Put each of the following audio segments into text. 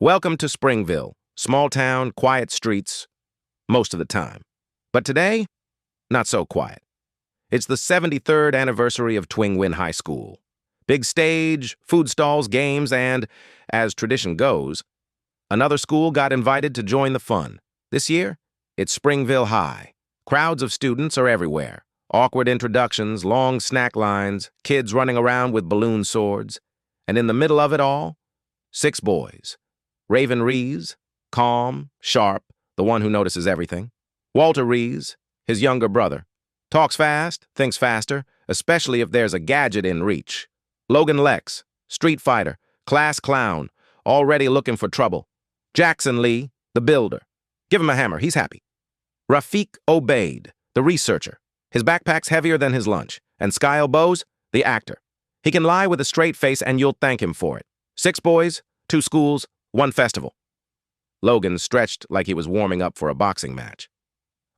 Welcome to Springville, small town, quiet streets, most of the time. But today, not so quiet. It's the 73rd anniversary of Twing Win High School. Big stage, food stalls, games, and, as tradition goes, another school got invited to join the fun. This year, it's Springville High. Crowds of students are everywhere. Awkward introductions, long snack lines, kids running around with balloon swords. And in the middle of it all, 6 boys. Raven Rees, calm, sharp, the one who notices everything. Walter Rees, his younger brother. Talks fast, thinks faster, especially if there's a gadget in reach. Logan Lex, street fighter, class clown, already looking for trouble. Jackson Lee, the builder. Give him a hammer, he's happy. Rafiq Obaid, the researcher. His backpack's heavier than his lunch. And Skyle Bose, the actor. He can lie with a straight face and you'll thank him for it. 6 boys, 2 schools, 1 festival. Logan stretched like he was warming up for a boxing match.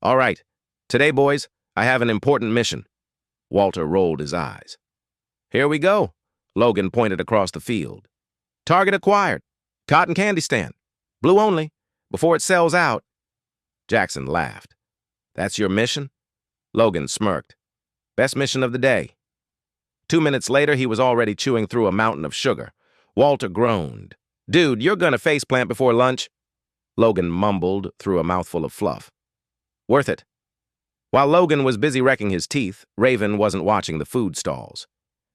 All right, today, boys, I have an important mission. Walter rolled his eyes. Here we go. Logan pointed across the field. Target acquired. Cotton candy stand. Blue only. Before it sells out. Jackson laughed. That's your mission? Logan smirked. Best mission of the day. 2 minutes later, he was already chewing through a mountain of sugar. Walter groaned. Dude, you're gonna faceplant before lunch? Logan mumbled through a mouthful of fluff. Worth it. While Logan was busy wrecking his teeth, Raven wasn't watching the food stalls.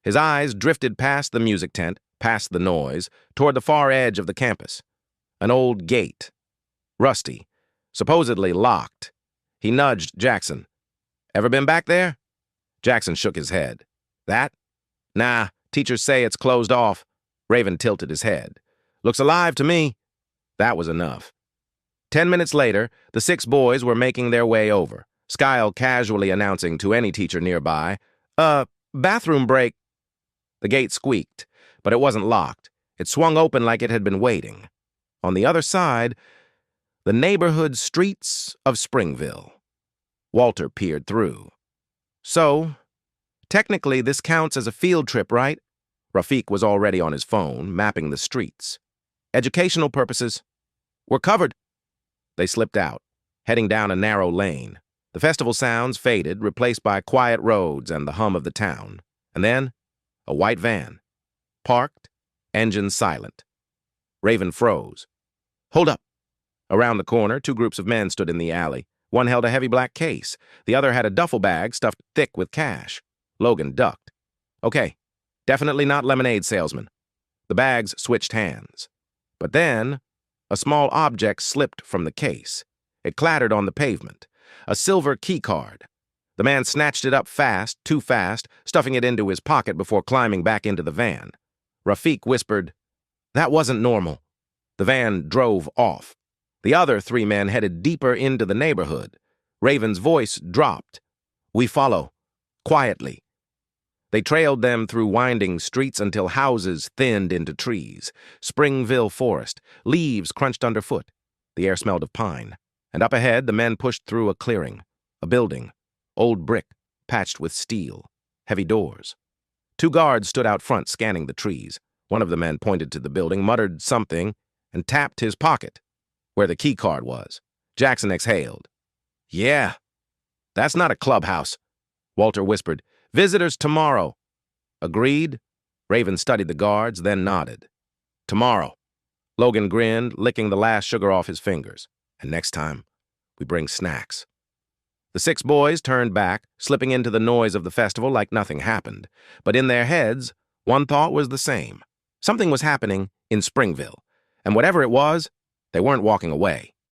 His eyes drifted past the music tent, past the noise, toward the far edge of the campus. An old gate. Rusty. Supposedly locked. He nudged Jackson. Ever been back there? Jackson shook his head. That? Nah, teachers say it's closed off. Raven tilted his head. Looks alive to me. That was enough. 10 minutes later, the 6 boys were making their way over, Skyle casually announcing to any teacher nearby, bathroom break. The gate squeaked, but it wasn't locked. It swung open like it had been waiting. On the other side, the neighborhood streets of Springville. Walter peered through. So, technically this counts as a field trip, right? Rafiq was already on his phone, mapping the streets. Educational purposes. We're covered. They slipped out, heading down a narrow lane. The festival sounds faded, replaced by quiet roads and the hum of the town. And then, a white van. Parked, engine silent. Raven froze. Hold up. Around the corner, 2 groups of men stood in the alley. One held a heavy black case. The other had a duffel bag stuffed thick with cash. Logan ducked. Okay, definitely not lemonade salesman. The bags switched hands. But then, a small object slipped from the case. It clattered on the pavement. A silver key card. The man snatched it up fast, too fast, stuffing it into his pocket before climbing back into the van. Rafiq whispered, That wasn't normal. The van drove off. The other 3 men headed deeper into the neighborhood. Raven's voice dropped. We follow. Quietly. They trailed them through winding streets until houses thinned into trees. Springville forest. Leaves crunched underfoot. The air smelled of pine. And up ahead, the men pushed through a clearing. A building. Old brick, patched with steel. Heavy doors. 2 guards stood out front, scanning the trees. One of the men pointed to the building, muttered something, and tapped his pocket, where the key card was. Jackson exhaled. Yeah, that's not a clubhouse. Walter whispered, Visitors tomorrow. Agreed? Raven studied the guards, then nodded. Tomorrow. Logan grinned, licking the last sugar off his fingers. And next time, we bring snacks. The 6 boys turned back, slipping into the noise of the festival like nothing happened. But in their heads, one thought was the same. Something was happening in Springville. And whatever it was, they weren't walking away.